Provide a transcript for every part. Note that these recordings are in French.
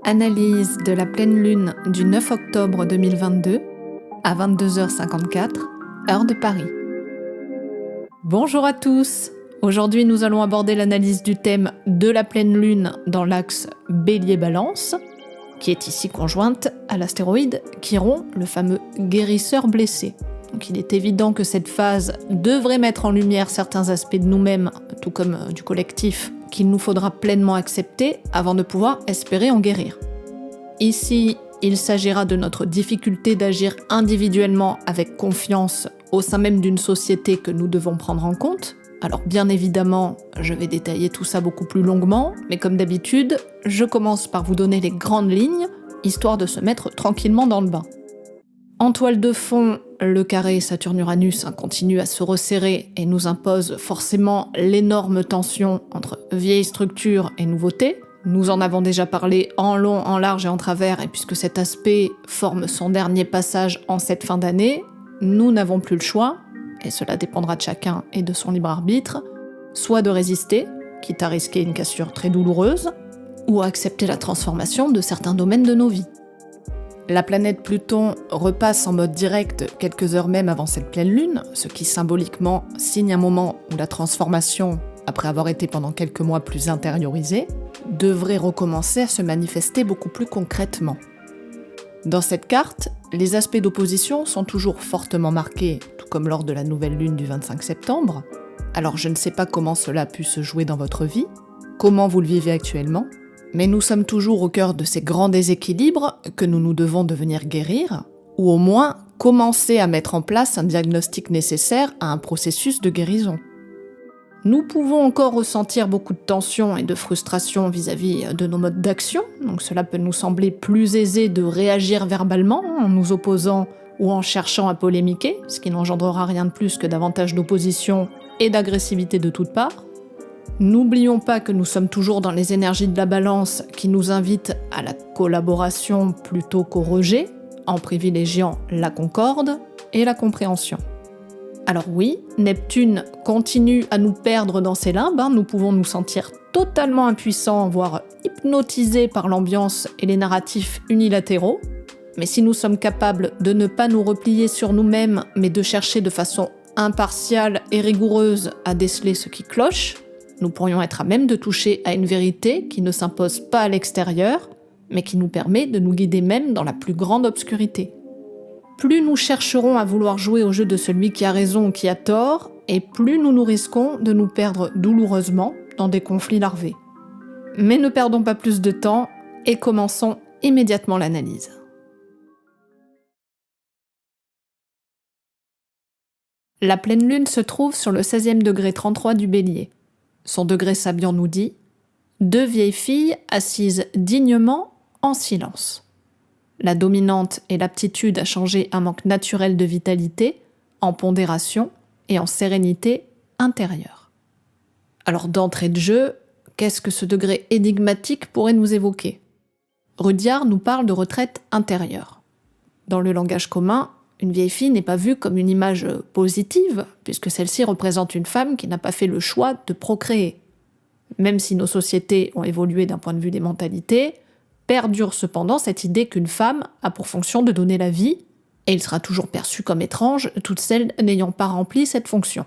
Analyse de la pleine lune du 9 octobre 2022 à 22h54, heure de Paris. Bonjour à tous. Aujourd'hui, nous allons aborder l'analyse du thème de la pleine lune dans l'axe Bélier-Balance, qui est ici conjointe à l'astéroïde Chiron, le fameux guérisseur blessé. Donc il est évident que cette phase devrait mettre en lumière certains aspects de nous-mêmes, tout comme du collectif, qu'il nous faudra pleinement accepter avant de pouvoir espérer en guérir. Ici, il s'agira de notre difficulté d'agir individuellement avec confiance au sein même d'une société que nous devons prendre en compte. Alors bien évidemment, je vais détailler tout ça beaucoup plus longuement, mais comme d'habitude, je commence par vous donner les grandes lignes, histoire de se mettre tranquillement dans le bain. En toile de fond, le carré Saturne-Uranus continue à se resserrer et nous impose forcément l'énorme tension entre vieilles structures et nouveautés. Nous en avons déjà parlé en long, en large et en travers, et puisque cet aspect forme son dernier passage en cette fin d'année, nous n'avons plus le choix, et cela dépendra de chacun et de son libre arbitre, soit de résister, quitte à risquer une cassure très douloureuse, ou à accepter la transformation de certains domaines de nos vies. La planète Pluton repasse en mode direct quelques heures même avant cette pleine lune, ce qui symboliquement signe un moment où la transformation, après avoir été pendant quelques mois plus intériorisée, devrait recommencer à se manifester beaucoup plus concrètement. Dans cette carte, les aspects d'opposition sont toujours fortement marqués, tout comme lors de la nouvelle lune du 25 septembre. Alors je ne sais pas comment cela a pu se jouer dans votre vie, comment vous le vivez actuellement, mais nous sommes toujours au cœur de ces grands déséquilibres que nous devons devenir guérir, ou au moins commencer à mettre en place un diagnostic nécessaire à un processus de guérison. Nous pouvons encore ressentir beaucoup de tension et de frustration vis-à-vis de nos modes d'action, donc cela peut nous sembler plus aisé de réagir verbalement en nous opposant ou en cherchant à polémiquer, ce qui n'engendrera rien de plus que davantage d'opposition et d'agressivité de toutes parts. N'oublions pas que nous sommes toujours dans les énergies de la balance qui nous invitent à la collaboration plutôt qu'au rejet, en privilégiant la concorde et la compréhension. Alors oui, Neptune continue à nous perdre dans ses limbes, nous pouvons nous sentir totalement impuissants, voire hypnotisés par l'ambiance et les narratifs unilatéraux, mais si nous sommes capables de ne pas nous replier sur nous-mêmes, mais de chercher de façon impartiale et rigoureuse à déceler ce qui cloche, nous pourrions être à même de toucher à une vérité qui ne s'impose pas à l'extérieur, mais qui nous permet de nous guider même dans la plus grande obscurité. Plus nous chercherons à vouloir jouer au jeu de celui qui a raison ou qui a tort, et plus nous risquons de nous perdre douloureusement dans des conflits larvés. Mais ne perdons pas plus de temps et commençons immédiatement l'analyse. La pleine lune se trouve sur le 16e degré 33 du Bélier. Son degré sabiant nous dit « Deux vieilles filles assises dignement en silence ». La dominante est l'aptitude à changer un manque naturel de vitalité en pondération et en sérénité intérieure. Alors d'entrée de jeu, qu'est-ce que ce degré énigmatique pourrait nous évoquer ? Rudyard nous parle de retraite intérieure. Dans le langage commun, une vieille fille n'est pas vue comme une image positive, puisque celle-ci représente une femme qui n'a pas fait le choix de procréer. Même si nos sociétés ont évolué d'un point de vue des mentalités, perdure cependant cette idée qu'une femme a pour fonction de donner la vie, et il sera toujours perçu comme étrange toutes celles n'ayant pas rempli cette fonction.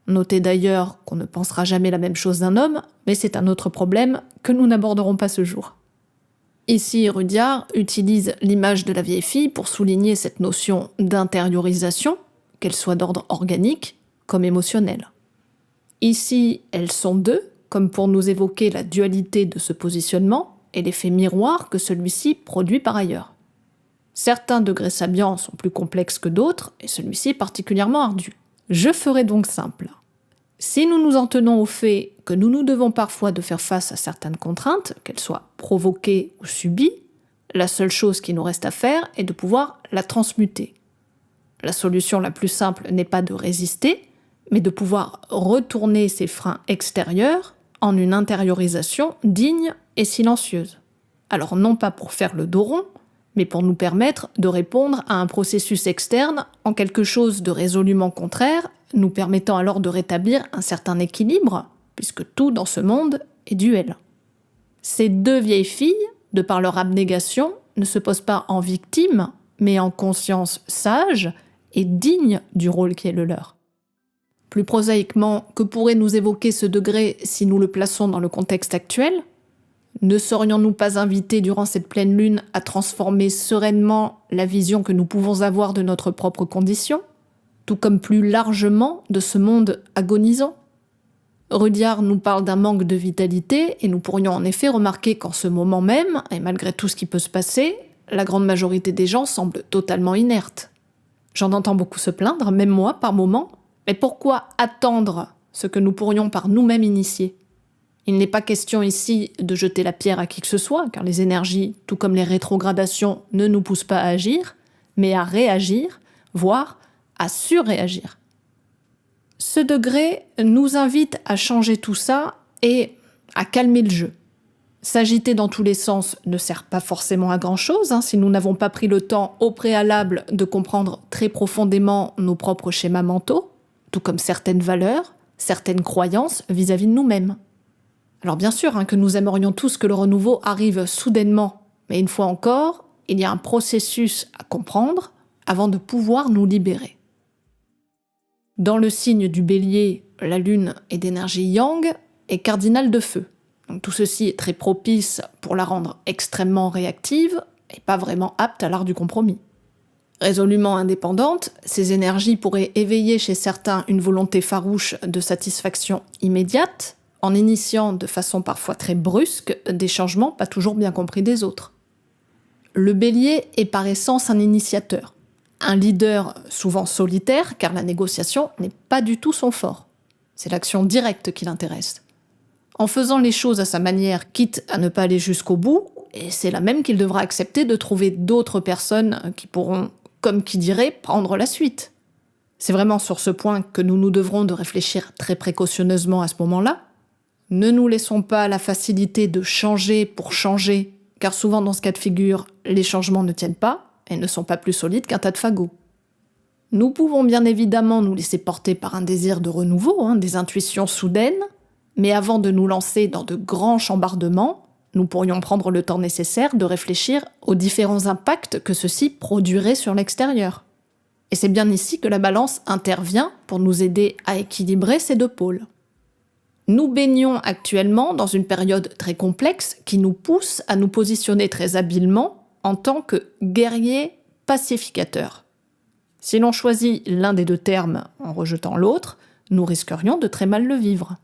Notez d'ailleurs qu'on ne pensera jamais la même chose d'un homme, mais c'est un autre problème que nous n'aborderons pas ce jour. Ici, Rudyard utilise l'image de la vieille fille pour souligner cette notion d'intériorisation, qu'elle soit d'ordre organique comme émotionnel. Ici, elles sont deux, comme pour nous évoquer la dualité de ce positionnement et l'effet miroir que celui-ci produit par ailleurs. Certains degrés sabiens sont plus complexes que d'autres, et celui-ci particulièrement ardu. Je ferai donc simple. Si nous nous en tenons au fait que nous nous devons parfois de faire face à certaines contraintes, qu'elles soient provoquées ou subies, la seule chose qui nous reste à faire est de pouvoir la transmuter. La solution la plus simple n'est pas de résister, mais de pouvoir retourner ces freins extérieurs en une intériorisation digne et silencieuse. Alors non pas pour faire le dos rond, mais pour nous permettre de répondre à un processus externe en quelque chose de résolument contraire, nous permettant alors de rétablir un certain équilibre, puisque tout dans ce monde est duel. Ces deux vieilles filles de par leur abnégation, ne se posent pas en victime, mais en conscience sage et digne du rôle qui est le leur. Plus prosaïquement, que pourrait nous évoquer ce degré si nous le plaçons dans le contexte actuel ? Ne serions-nous pas invités durant cette pleine lune à transformer sereinement la vision que nous pouvons avoir de notre propre condition, tout comme plus largement de ce monde agonisant ? Rudyard nous parle d'un manque de vitalité et nous pourrions en effet remarquer qu'en ce moment même, et malgré tout ce qui peut se passer, la grande majorité des gens semblent totalement inertes. J'en entends beaucoup se plaindre, même moi par moments, mais pourquoi attendre ce que nous pourrions par nous-mêmes initier ? Il n'est pas question ici de jeter la pierre à qui que ce soit, car les énergies, tout comme les rétrogradations, ne nous poussent pas à agir, mais à réagir, voire à surréagir. Ce degré nous invite à changer tout ça et à calmer le jeu. S'agiter dans tous les sens ne sert pas forcément à grand-chose si nous n'avons pas pris le temps au préalable de comprendre très profondément nos propres schémas mentaux, tout comme certaines valeurs, certaines croyances vis-à-vis de nous-mêmes. Alors bien sûr que nous aimerions tous que le renouveau arrive soudainement, mais une fois encore, il y a un processus à comprendre avant de pouvoir nous libérer. Dans le signe du Bélier, la Lune est d'énergie Yang et cardinale de feu. Donc tout ceci est très propice pour la rendre extrêmement réactive et pas vraiment apte à l'art du compromis. Résolument indépendante, ces énergies pourraient éveiller chez certains une volonté farouche de satisfaction immédiate, en initiant de façon parfois très brusque des changements pas toujours bien compris des autres. Le Bélier est par essence un initiateur. Un leader souvent solitaire, car la négociation n'est pas du tout son fort. C'est l'action directe qui l'intéresse. En faisant les choses à sa manière, quitte à ne pas aller jusqu'au bout, et c'est là même qu'il devra accepter de trouver d'autres personnes qui pourront, comme qui dirait, prendre la suite. C'est vraiment sur ce point que nous nous devrons de réfléchir très précautionneusement à ce moment-là. Ne nous laissons pas la facilité de changer pour changer, car souvent dans ce cas de figure, les changements ne tiennent pas, et ne sont pas plus solides qu'un tas de fagots. Nous pouvons bien évidemment nous laisser porter par un désir de renouveau, des intuitions soudaines, mais avant de nous lancer dans de grands chambardements, nous pourrions prendre le temps nécessaire de réfléchir aux différents impacts que ceux-ci produiraient sur l'extérieur. Et c'est bien ici que la balance intervient pour nous aider à équilibrer ces deux pôles. Nous baignons actuellement dans une période très complexe qui nous pousse à nous positionner très habilement en tant que guerrier pacificateur. Si l'on choisit l'un des deux termes en rejetant l'autre, nous risquerions de très mal le vivre.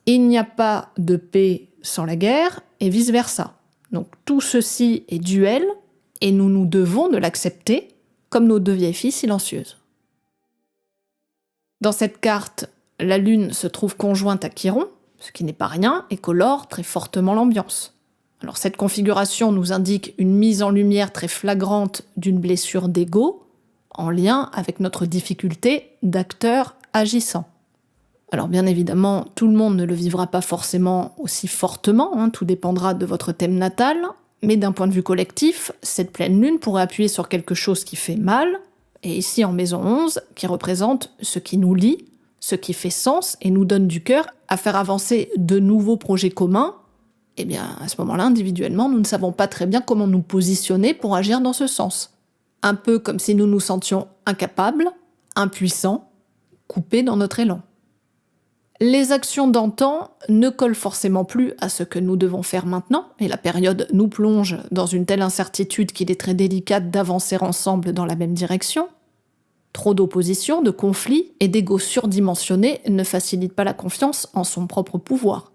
Il n'y a pas de paix sans la guerre, et vice-versa. Donc tout ceci est duel, et nous nous devons de l'accepter comme nos deux vieilles filles silencieuses. Dans cette carte, la Lune se trouve conjointe à Chiron, ce qui n'est pas rien, et colore très fortement l'ambiance. Alors cette configuration nous indique une mise en lumière très flagrante d'une blessure d'ego, en lien avec notre difficulté d'acteur agissant. Alors bien évidemment, tout le monde ne le vivra pas forcément aussi fortement, tout dépendra de votre thème natal, mais d'un point de vue collectif, cette pleine lune pourrait appuyer sur quelque chose qui fait mal, et ici en maison 11, qui représente ce qui nous lie, ce qui fait sens et nous donne du cœur à faire avancer de nouveaux projets communs. Eh bien, à ce moment-là, individuellement, nous ne savons pas très bien comment nous positionner pour agir dans ce sens. Un peu comme si nous nous sentions incapables, impuissants, coupés dans notre élan. Les actions d'antan ne collent forcément plus à ce que nous devons faire maintenant, et la période nous plonge dans une telle incertitude qu'il est très délicat d'avancer ensemble dans la même direction. Trop d'opposition, de conflits et d'égos surdimensionnés ne facilitent pas la confiance en son propre pouvoir.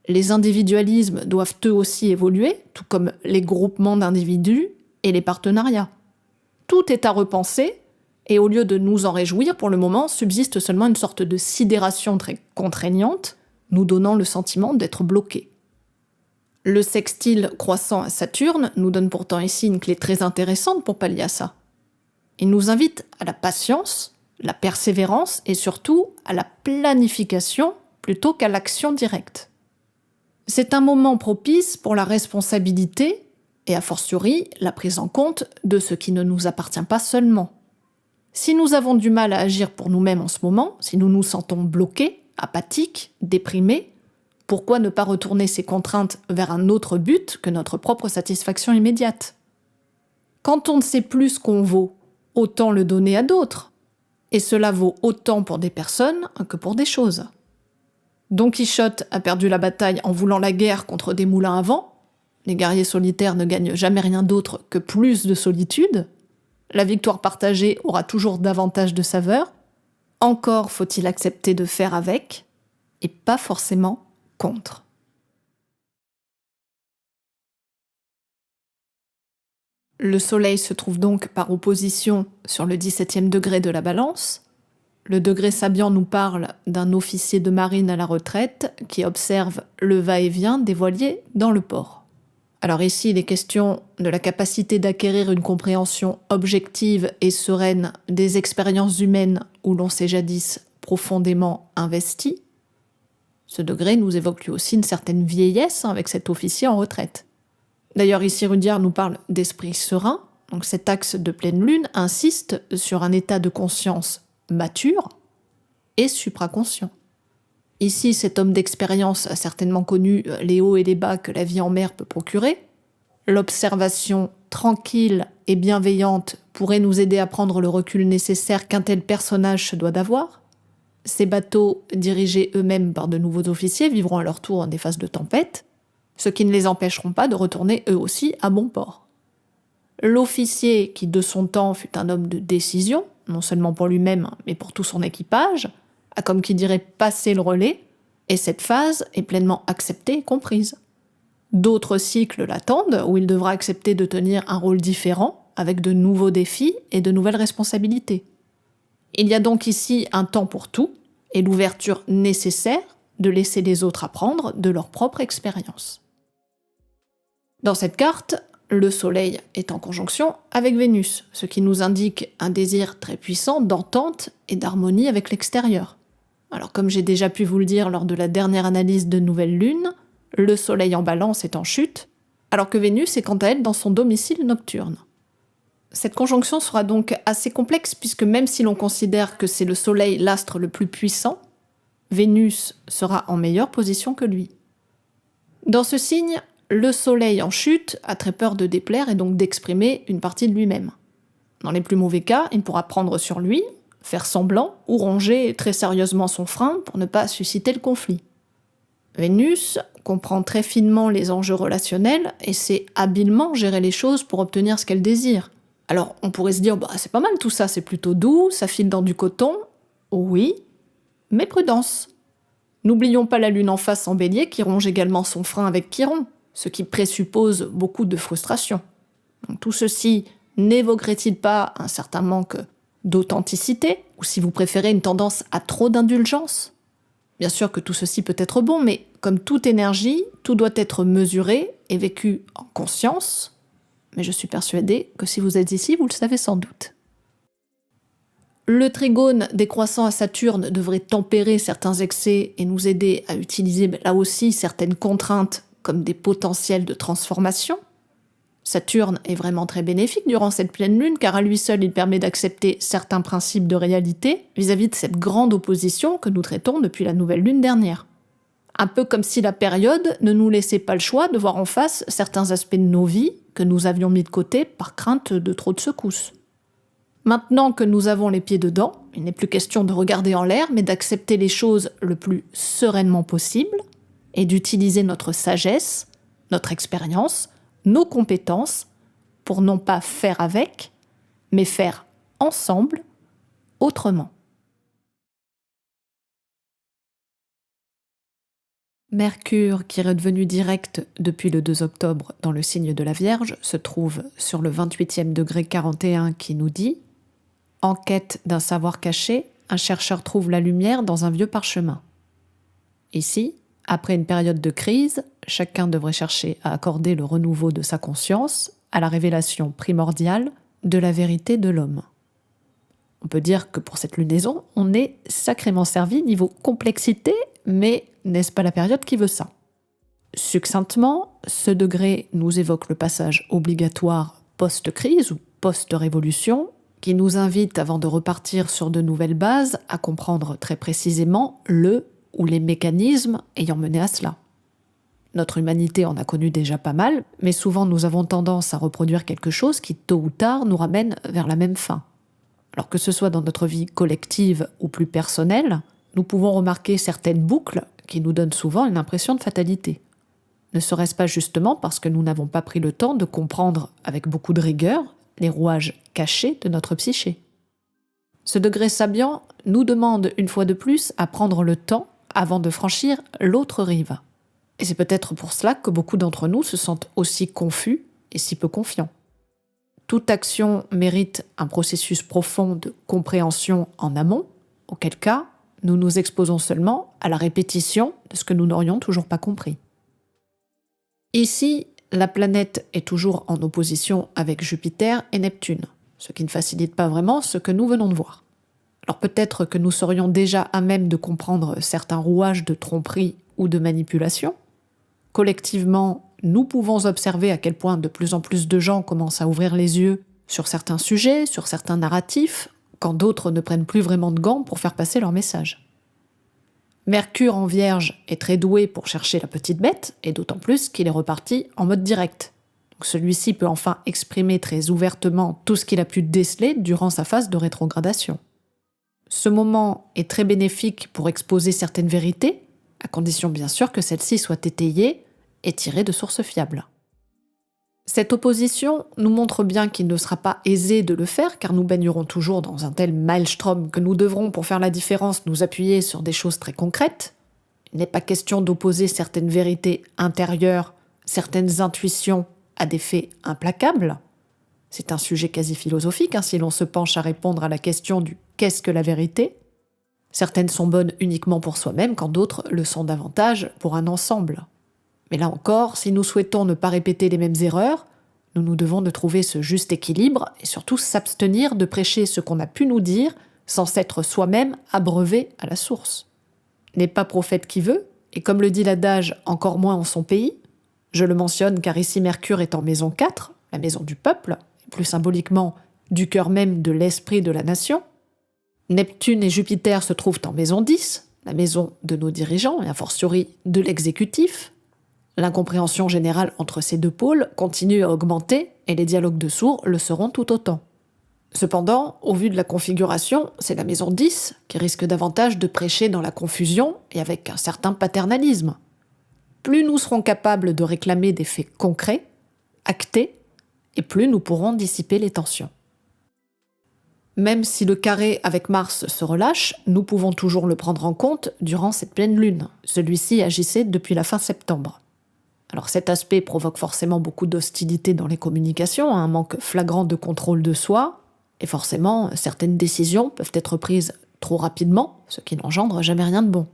Les individualismes doivent eux aussi évoluer, tout comme les groupements d'individus et les partenariats. Tout est à repenser, et au lieu de nous en réjouir, pour le moment, subsiste seulement une sorte de sidération très contraignante, nous donnant le sentiment d'être bloqués. Le sextile croissant à Saturne nous donne pourtant ici une clé très intéressante pour pallier à ça. Il nous invite à la patience, la persévérance et surtout à la planification plutôt qu'à l'action directe. C'est un moment propice pour la responsabilité et a fortiori la prise en compte de ce qui ne nous appartient pas seulement. Si nous avons du mal à agir pour nous-mêmes en ce moment, si nous nous sentons bloqués, apathiques, déprimés, Pourquoi ne pas retourner ces contraintes vers un autre but que notre propre satisfaction immédiate? Quand on ne sait plus ce qu'on vaut, autant le donner à d'autres. Et cela vaut autant pour des personnes que pour des choses. Don Quichotte a perdu la bataille en voulant la guerre contre des moulins à vent. Les guerriers solitaires ne gagnent jamais rien d'autre que plus de solitude. La victoire partagée aura toujours davantage de saveur. Encore faut-il accepter de faire avec, et pas forcément contre. Le Soleil se trouve donc par opposition sur le 17e degré de la Balance. Le degré sabian nous parle d'un officier de marine à la retraite qui observe le va-et-vient des voiliers dans le port. Alors ici, il est question de la capacité d'acquérir une compréhension objective et sereine des expériences humaines où l'on s'est jadis profondément investi. Ce degré nous évoque lui aussi une certaine vieillesse avec cet officier en retraite. D'ailleurs, ici, Rudyard nous parle d'esprit serein. Donc cet axe de pleine lune insiste sur un état de conscience mature et supraconscient. Ici, cet homme d'expérience a certainement connu les hauts et les bas que la vie en mer peut procurer. L'observation tranquille et bienveillante pourrait nous aider à prendre le recul nécessaire qu'un tel personnage se doit d'avoir. Ces bateaux, dirigés eux-mêmes par de nouveaux officiers, vivront à leur tour des phases de tempête, ce qui ne les empêcheront pas de retourner eux aussi à bon port. L'officier, qui de son temps fut un homme de décision, non seulement pour lui-même, mais pour tout son équipage, a comme qui dirait passé le relais, et cette phase est pleinement acceptée et comprise. D'autres cycles l'attendent, où il devra accepter de tenir un rôle différent, avec de nouveaux défis et de nouvelles responsabilités. Il y a donc ici un temps pour tout, et l'ouverture nécessaire de laisser les autres apprendre de leur propre expérience. Dans cette carte, le Soleil est en conjonction avec Vénus, ce qui nous indique un désir très puissant d'entente et d'harmonie avec l'extérieur. Alors comme j'ai déjà pu vous le dire lors de la dernière analyse de Nouvelle Lune, le Soleil en Balance est en chute, alors que Vénus est quant à elle dans son domicile nocturne. Cette conjonction sera donc assez complexe puisque même si l'on considère que c'est le Soleil l'astre le plus puissant, Vénus sera en meilleure position que lui. Dans ce signe, le Soleil en chute a très peur de déplaire et donc d'exprimer une partie de lui-même. Dans les plus mauvais cas, il pourra prendre sur lui, faire semblant ou ronger très sérieusement son frein pour ne pas susciter le conflit. Vénus comprend très finement les enjeux relationnels et sait habilement gérer les choses pour obtenir ce qu'elle désire. Alors on pourrait se dire, c'est pas mal tout ça, c'est plutôt doux, ça file dans du coton. Oui, mais prudence. N'oublions pas la lune en face en bélier qui ronge également son frein avec Chiron, ce qui présuppose beaucoup de frustration. Donc, tout ceci n'évoquerait-il pas un certain manque d'authenticité, ou si vous préférez une tendance à trop d'indulgence? Bien sûr que tout ceci peut être bon, mais comme toute énergie, tout doit être mesuré et vécu en conscience. Mais je suis persuadée que si vous êtes ici, vous le savez sans doute. Le trigone décroissant à Saturne devrait tempérer certains excès et nous aider à utiliser là aussi certaines contraintes comme des potentiels de transformation. Saturne est vraiment très bénéfique durant cette pleine lune car à lui seul il permet d'accepter certains principes de réalité vis-à-vis de cette grande opposition que nous traitons depuis la nouvelle lune dernière. Un peu comme si la période ne nous laissait pas le choix de voir en face certains aspects de nos vies que nous avions mis de côté par crainte de trop de secousses. Maintenant que nous avons les pieds dedans, il n'est plus question de regarder en l'air mais d'accepter les choses le plus sereinement possible et d'utiliser notre sagesse, notre expérience, nos compétences, pour non pas faire avec, mais faire ensemble, autrement. Mercure, qui est redevenu direct depuis le 2 octobre dans le signe de la Vierge, se trouve sur le 28e degré 41 qui nous dit « En quête d'un savoir caché, un chercheur trouve la lumière dans un vieux parchemin. » Ici, après une période de crise, chacun devrait chercher à accorder le renouveau de sa conscience à la révélation primordiale de la vérité de l'homme. On peut dire que pour cette lunaison, on est sacrément servi niveau complexité, mais n'est-ce pas la période qui veut ça? Succinctement, ce degré nous évoque le passage obligatoire post-crise ou post-révolution, qui nous invite, avant de repartir sur de nouvelles bases, à comprendre très précisément le ou les mécanismes ayant mené à cela. Notre humanité en a connu déjà pas mal, mais souvent nous avons tendance à reproduire quelque chose qui, tôt ou tard, nous ramène vers la même fin. Alors que ce soit dans notre vie collective ou plus personnelle, nous pouvons remarquer certaines boucles qui nous donnent souvent une impression de fatalité. Ne serait-ce pas justement parce que nous n'avons pas pris le temps de comprendre avec beaucoup de rigueur les rouages cachés de notre psyché. Ce degré sabiant nous demande une fois de plus à prendre le temps avant de franchir l'autre rive. Et c'est peut-être pour cela que beaucoup d'entre nous se sentent aussi confus et si peu confiants. Toute action mérite un processus profond de compréhension en amont, auquel cas nous nous exposons seulement à la répétition de ce que nous n'aurions toujours pas compris. Ici, la planète est toujours en opposition avec Jupiter et Neptune, ce qui ne facilite pas vraiment ce que nous venons de voir. Alors peut-être que nous serions déjà à même de comprendre certains rouages de tromperie ou de manipulation. Collectivement, nous pouvons observer à quel point de plus en plus de gens commencent à ouvrir les yeux sur certains sujets, sur certains narratifs, quand d'autres ne prennent plus vraiment de gants pour faire passer leur message. Mercure en Vierge est très doué pour chercher la petite bête, et d'autant plus qu'il est reparti en mode direct. Donc celui-ci peut enfin exprimer très ouvertement tout ce qu'il a pu déceler durant sa phase de rétrogradation. Ce moment est très bénéfique pour exposer certaines vérités, à condition bien sûr que celles-ci soient étayées et tirées de sources fiables. Cette opposition nous montre bien qu'il ne sera pas aisé de le faire, car nous baignerons toujours dans un tel maelstrom que nous devrons, pour faire la différence, nous appuyer sur des choses très concrètes. Il n'est pas question d'opposer certaines vérités intérieures, certaines intuitions à des faits implacables. C'est un sujet quasi philosophique, si l'on se penche à répondre à la question du « qu'est-ce que la vérité ?». Certaines sont bonnes uniquement pour soi-même, quand d'autres le sont davantage pour un ensemble. Mais là encore, si nous souhaitons ne pas répéter les mêmes erreurs, nous devons de trouver ce juste équilibre et surtout s'abstenir de prêcher ce qu'on a pu nous dire sans s'être soi-même abreuvé à la source. N'est pas prophète qui veut, et comme le dit l'adage, encore moins en son pays. Je le mentionne car ici Mercure est en maison 4, la maison du peuple, et plus symboliquement du cœur même de l'esprit de la nation. Neptune et Jupiter se trouvent en maison 10, la maison de nos dirigeants et a fortiori de l'exécutif. L'incompréhension générale entre ces deux pôles continue à augmenter et les dialogues de sourds le seront tout autant. Cependant, au vu de la configuration, c'est la maison 10 qui risque davantage de prêcher dans la confusion et avec un certain paternalisme. Plus nous serons capables de réclamer des faits concrets, actés, et plus nous pourrons dissiper les tensions. Même si le carré avec Mars se relâche, nous pouvons toujours le prendre en compte durant cette pleine lune. Celui-ci agissait depuis la fin septembre. Alors cet aspect provoque forcément beaucoup d'hostilité dans les communications, un manque flagrant de contrôle de soi, et forcément certaines décisions peuvent être prises trop rapidement, ce qui n'engendre jamais rien de bon.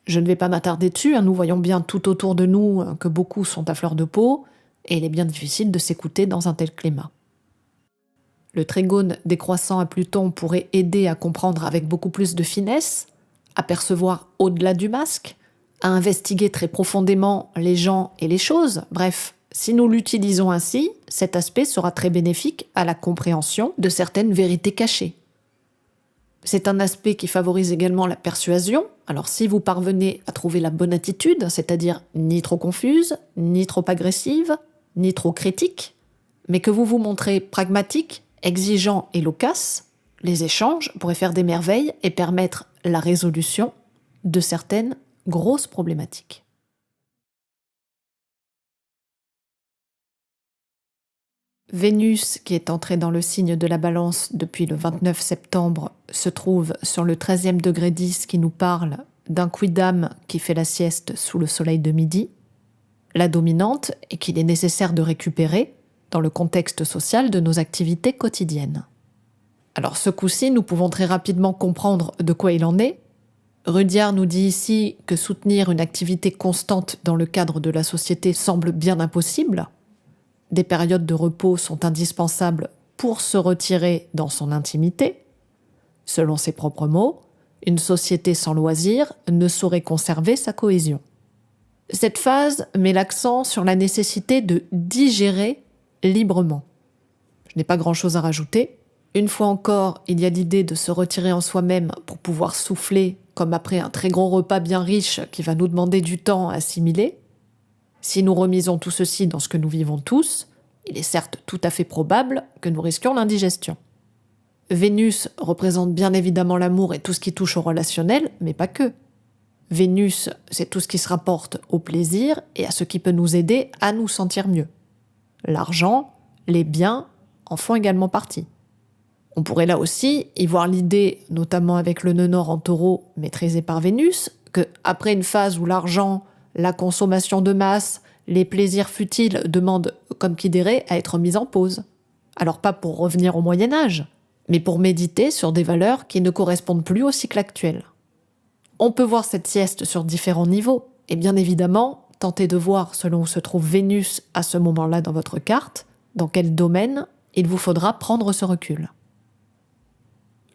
Je ne vais pas m'attarder dessus, nous voyons bien tout autour de nous que beaucoup sont à fleur de peau, et il est bien difficile de s'écouter dans un tel climat. Le trigone décroissant à Pluton pourrait aider à comprendre avec beaucoup plus de finesse, à percevoir au-delà du masque, à investiguer très profondément les gens et les choses. Bref, si nous l'utilisons ainsi, cet aspect sera très bénéfique à la compréhension de certaines vérités cachées. C'est un aspect qui favorise également la persuasion. Alors si vous parvenez à trouver la bonne attitude, c'est-à-dire ni trop confuse, ni trop agressive, ni trop critique, mais que vous vous montrez pragmatique, exigeant et loquace, les échanges pourraient faire des merveilles et permettre la résolution de certaines grosses problématiques. Vénus, qui est entrée dans le signe de la Balance depuis le 29 septembre, se trouve sur le 13e degré 10 qui nous parle d'un quidam qui fait la sieste sous le soleil de midi, la dominante et qu'il est nécessaire de récupérer dans le contexte social de nos activités quotidiennes. Alors ce coup-ci, nous pouvons très rapidement comprendre de quoi il en est. Rudyard nous dit ici que soutenir une activité constante dans le cadre de la société semble bien impossible. Des périodes de repos sont indispensables pour se retirer dans son intimité. Selon ses propres mots, une société sans loisirs ne saurait conserver sa cohésion. Cette phase met l'accent sur la nécessité de digérer librement. Je n'ai pas grand-chose à rajouter. Une fois encore, il y a l'idée de se retirer en soi-même pour pouvoir souffler, comme après un très gros repas bien riche qui va nous demander du temps à assimiler. Si nous remisons tout ceci dans ce que nous vivons tous, il est certes tout à fait probable que nous risquions l'indigestion. Vénus représente bien évidemment l'amour et tout ce qui touche au relationnel, mais pas que. Vénus, c'est tout ce qui se rapporte au plaisir et à ce qui peut nous aider à nous sentir mieux. L'argent, les biens en font également partie. On pourrait là aussi y voir l'idée, notamment avec le nœud nord en taureau maîtrisé par Vénus, que après une phase où l'argent, la consommation de masse, les plaisirs futiles demandent, comme qui dirait, à être mis en pause. Alors pas pour revenir au Moyen-Âge, mais pour méditer sur des valeurs qui ne correspondent plus au cycle actuel. On peut voir cette sieste sur différents niveaux, et bien évidemment, tenter de voir selon où se trouve Vénus à ce moment-là dans votre carte, dans quel domaine il vous faudra prendre ce recul.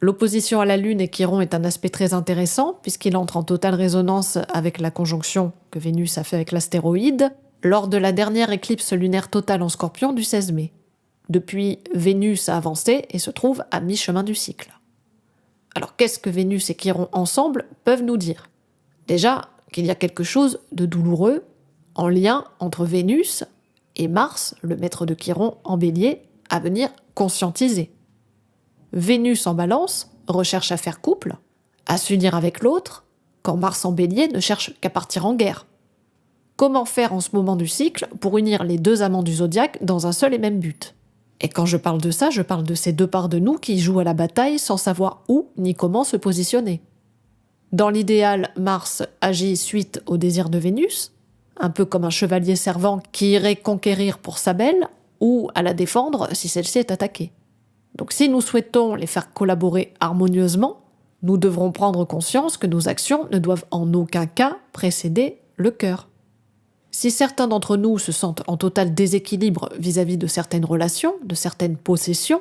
L'opposition à la Lune et Chiron est un aspect très intéressant puisqu'il entre en totale résonance avec la conjonction que Vénus a fait avec l'astéroïde lors de la dernière éclipse lunaire totale en Scorpion du 16 mai. Depuis, Vénus a avancé et se trouve à mi-chemin du cycle. Alors qu'est-ce que Vénus et Chiron ensemble peuvent nous dire? Déjà, qu'il y a quelque chose de douloureux en lien entre Vénus et Mars, le maître de Chiron en Bélier, à venir conscientiser. Vénus en Balance recherche à faire couple, à s'unir avec l'autre, quand Mars en Bélier ne cherche qu'à partir en guerre. Comment faire en ce moment du cycle pour unir les deux amants du zodiaque dans un seul et même but? Et quand je parle de ça, je parle de ces deux parts de nous qui jouent à la bataille sans savoir où ni comment se positionner. Dans l'idéal, Mars agit suite au désir de Vénus, un peu comme un chevalier servant qui irait conquérir pour sa belle ou à la défendre si celle-ci est attaquée. Donc si nous souhaitons les faire collaborer harmonieusement, nous devrons prendre conscience que nos actions ne doivent en aucun cas précéder le cœur. Si certains d'entre nous se sentent en total déséquilibre vis-à-vis de certaines relations, de certaines possessions,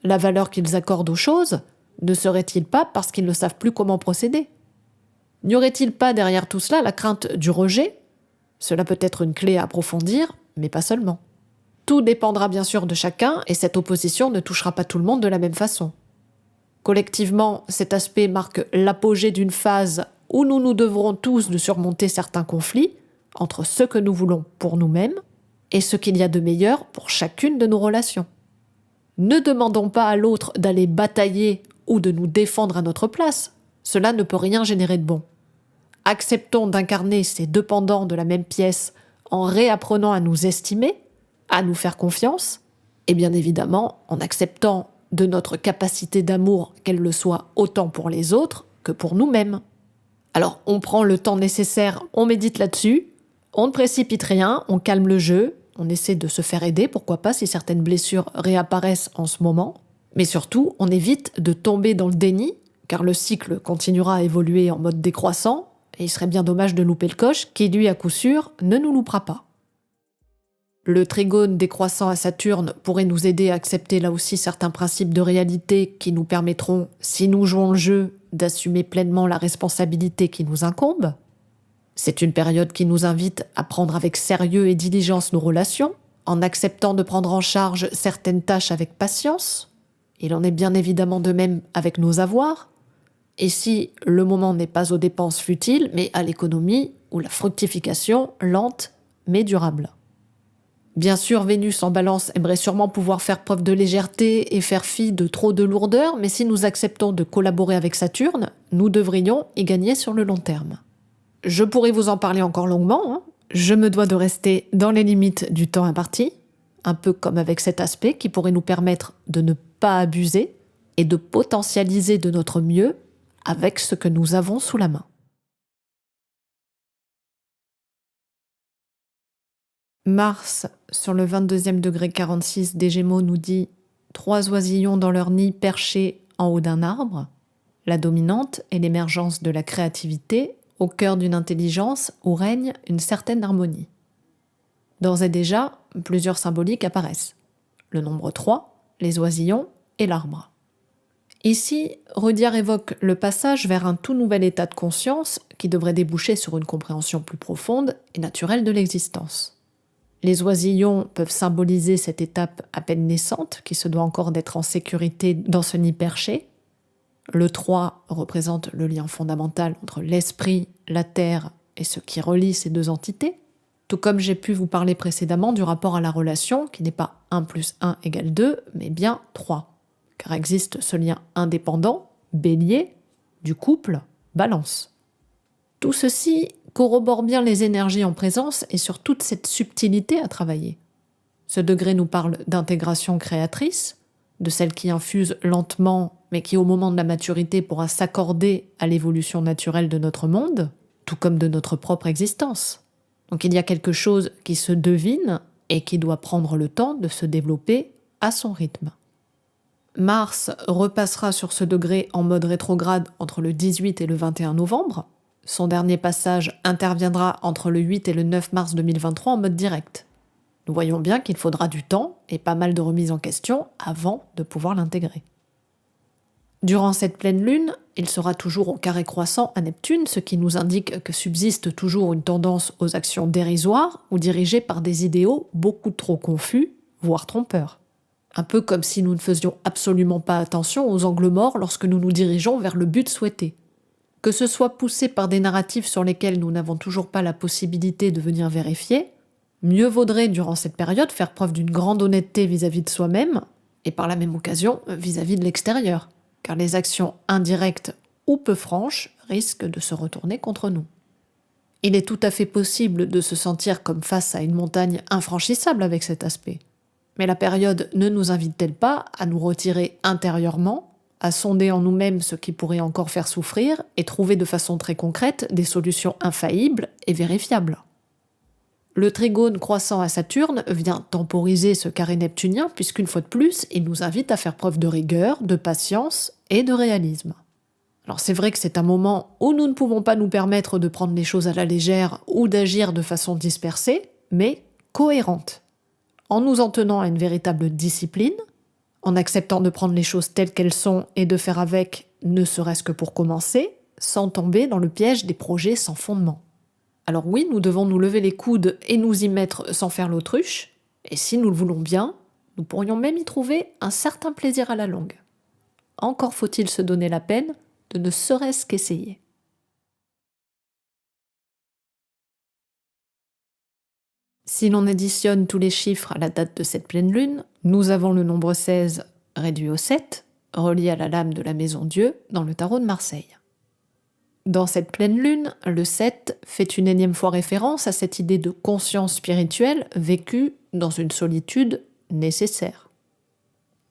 la valeur qu'ils accordent aux choses ne serait-il pas parce qu'ils ne savent plus comment procéder? N'y aurait-il pas derrière tout cela la crainte du rejet? Cela peut être une clé à approfondir, mais pas seulement. Tout dépendra bien sûr de chacun et cette opposition ne touchera pas tout le monde de la même façon. Collectivement, cet aspect marque l'apogée d'une phase où nous nous devrons tous de surmonter certains conflits entre ce que nous voulons pour nous-mêmes et ce qu'il y a de meilleur pour chacune de nos relations. Ne demandons pas à l'autre d'aller batailler ou de nous défendre à notre place, cela ne peut rien générer de bon. Acceptons d'incarner ces deux pendants de la même pièce en réapprenant à nous estimer, à nous faire confiance, et bien évidemment en acceptant de notre capacité d'amour qu'elle le soit autant pour les autres que pour nous-mêmes. Alors on prend le temps nécessaire, on médite là-dessus, on ne précipite rien, on calme le jeu, on essaie de se faire aider, pourquoi pas si certaines blessures réapparaissent en ce moment, mais surtout on évite de tomber dans le déni, car le cycle continuera à évoluer en mode décroissant, et il serait bien dommage de louper le coche, qui lui à coup sûr ne nous loupera pas. Le trigone décroissant à Saturne pourrait nous aider à accepter là aussi certains principes de réalité qui nous permettront, si nous jouons le jeu, d'assumer pleinement la responsabilité qui nous incombe. C'est une période qui nous invite à prendre avec sérieux et diligence nos relations, en acceptant de prendre en charge certaines tâches avec patience. Il en est bien évidemment de même avec nos avoirs. Et si le moment n'est pas aux dépenses futiles, mais à l'économie ou la fructification lente mais durable. Bien sûr, Vénus en Balance aimerait sûrement pouvoir faire preuve de légèreté et faire fi de trop de lourdeur, mais si nous acceptons de collaborer avec Saturne, nous devrions y gagner sur le long terme. Je pourrais vous en parler encore longuement, Je me dois de rester dans les limites du temps imparti, un peu comme avec cet aspect qui pourrait nous permettre de ne pas abuser et de potentialiser de notre mieux avec ce que nous avons sous la main. Mars, sur le 22e degré 46 des Gémeaux, nous dit « 3 oisillons dans leur nid perchés en haut d'un arbre ». La dominante est l'émergence de la créativité au cœur d'une intelligence où règne une certaine harmonie. D'ores et déjà, plusieurs symboliques apparaissent. Le nombre 3, les oisillons et l'arbre. Ici, Rodiard évoque le passage vers un tout nouvel état de conscience qui devrait déboucher sur une compréhension plus profonde et naturelle de l'existence. Les oisillons peuvent symboliser cette étape à peine naissante, qui se doit encore d'être en sécurité dans ce nid perché. Le 3 représente le lien fondamental entre l'esprit, la terre et ce qui relie ces deux entités. Tout comme j'ai pu vous parler précédemment du rapport à la relation, qui n'est pas 1 plus 1 égale 2, mais bien 3. Car existe ce lien indépendant, bélier, du couple, balance. Tout ceci corrobore bien les énergies en présence et sur toute cette subtilité à travailler. Ce degré nous parle d'intégration créatrice, de celle qui infuse lentement, mais qui au moment de la maturité pourra s'accorder à l'évolution naturelle de notre monde, tout comme de notre propre existence. Donc il y a quelque chose qui se devine et qui doit prendre le temps de se développer à son rythme. Mars repassera sur ce degré en mode rétrograde entre le 18 et le 21 novembre. Son dernier passage interviendra entre le 8 et le 9 mars 2023 en mode direct. Nous voyons bien qu'il faudra du temps et pas mal de remises en question avant de pouvoir l'intégrer. Durant cette pleine lune, il sera toujours au carré croissant à Neptune, ce qui nous indique que subsiste toujours une tendance aux actions dérisoires ou dirigées par des idéaux beaucoup trop confus, voire trompeurs. Un peu comme si nous ne faisions absolument pas attention aux angles morts lorsque nous nous dirigeons vers le but souhaité. Que ce soit poussé par des narratifs sur lesquels nous n'avons toujours pas la possibilité de venir vérifier, mieux vaudrait durant cette période faire preuve d'une grande honnêteté vis-à-vis de soi-même et par la même occasion vis-à-vis de l'extérieur, car les actions indirectes ou peu franches risquent de se retourner contre nous. Il est tout à fait possible de se sentir comme face à une montagne infranchissable avec cet aspect. Mais la période ne nous invite-t-elle pas à nous retirer intérieurement, à sonder en nous-mêmes ce qui pourrait encore faire souffrir et trouver de façon très concrète des solutions infaillibles et vérifiables? Le trigone croissant à Saturne vient temporiser ce carré neptunien puisqu'une fois de plus, il nous invite à faire preuve de rigueur, de patience et de réalisme. Alors c'est vrai que c'est un moment où nous ne pouvons pas nous permettre de prendre les choses à la légère ou d'agir de façon dispersée, mais cohérente, en nous en tenant à une véritable discipline, en acceptant de prendre les choses telles qu'elles sont et de faire avec, ne serait-ce que pour commencer, sans tomber dans le piège des projets sans fondement. Alors oui, nous devons nous lever les coudes et nous y mettre sans faire l'autruche, et si nous le voulons bien, nous pourrions même y trouver un certain plaisir à la longue. Encore faut-il se donner la peine de ne serait-ce qu'essayer. Si l'on additionne tous les chiffres à la date de cette pleine lune, nous avons le nombre 16 réduit au 7, relié à la lame de la maison Dieu dans le tarot de Marseille. Dans cette pleine lune, le 7 fait une énième fois référence à cette idée de conscience spirituelle vécue dans une solitude nécessaire.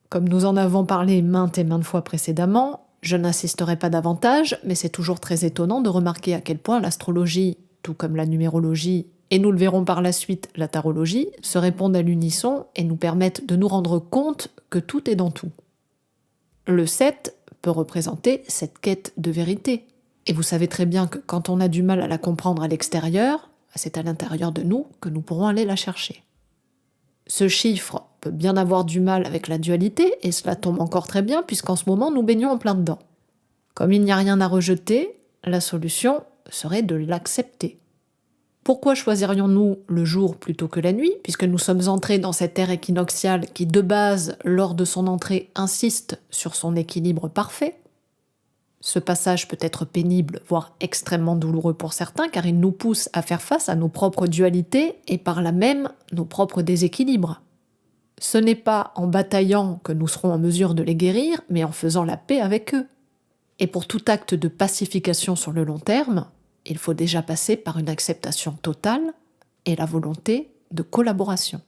Comme nous en avons parlé maintes et maintes fois précédemment, je n'insisterai pas davantage, mais c'est toujours très étonnant de remarquer à quel point l'astrologie, tout comme la numérologie, et nous le verrons par la suite, la tarologie, se répondent à l'unisson et nous permettent de nous rendre compte que tout est dans tout. Le 7 peut représenter cette quête de vérité. Et vous savez très bien que quand on a du mal à la comprendre à l'extérieur, c'est à l'intérieur de nous que nous pourrons aller la chercher. Ce chiffre peut bien avoir du mal avec la dualité, et cela tombe encore très bien puisqu'en ce moment nous baignons en plein dedans. Comme il n'y a rien à rejeter, la solution serait de l'accepter. Pourquoi choisirions-nous le jour plutôt que la nuit, puisque nous sommes entrés dans cette ère équinoxiale qui, de base, lors de son entrée, insiste sur son équilibre parfait? Ce passage peut être pénible, voire extrêmement douloureux pour certains, car il nous pousse à faire face à nos propres dualités et par là même nos propres déséquilibres. Ce n'est pas en bataillant que nous serons en mesure de les guérir, mais en faisant la paix avec eux. Et pour tout acte de pacification sur le long terme, il faut déjà passer par une acceptation totale et la volonté de collaboration.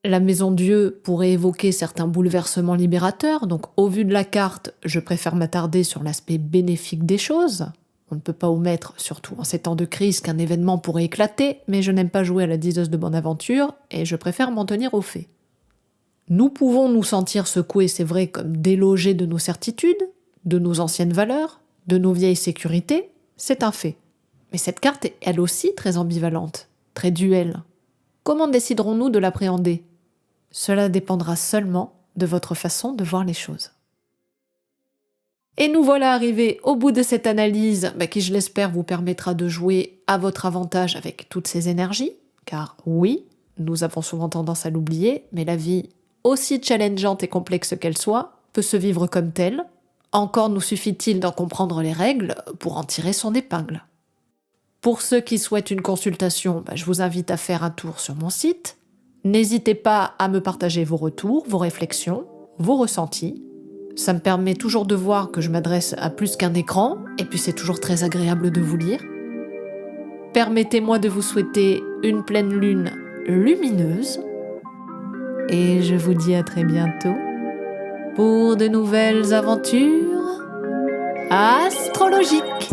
La maison Dieu pourrait évoquer certains bouleversements libérateurs, donc au vu de la carte, je préfère m'attarder sur l'aspect bénéfique des choses. On ne peut pas omettre, surtout en ces temps de crise, qu'un événement pourrait éclater, mais je n'aime pas jouer à la diseuse de bonne aventure et je préfère m'en tenir aux faits. Nous pouvons nous sentir secoués, c'est vrai, comme délogés de nos certitudes, de nos anciennes valeurs, de nos vieilles sécurités, c'est un fait. Mais cette carte est elle aussi très ambivalente, très duelle. Comment déciderons-nous de l'appréhender ? Cela dépendra seulement de votre façon de voir les choses. Et nous voilà arrivés au bout de cette analyse qui, je l'espère, vous permettra de jouer à votre avantage avec toutes ces énergies. Car oui, nous avons souvent tendance à l'oublier, mais la vie, aussi challengeante et complexe qu'elle soit, peut se vivre comme telle. Encore nous suffit-il d'en comprendre les règles pour en tirer son épingle. Pour ceux qui souhaitent une consultation, je vous invite à faire un tour sur mon site. N'hésitez pas à me partager vos retours, vos réflexions, vos ressentis. Ça me permet toujours de voir que je m'adresse à plus qu'un écran, et puis c'est toujours très agréable de vous lire. Permettez-moi de vous souhaiter une pleine lune lumineuse. Et je vous dis à très bientôt pour de nouvelles aventures astrologiques.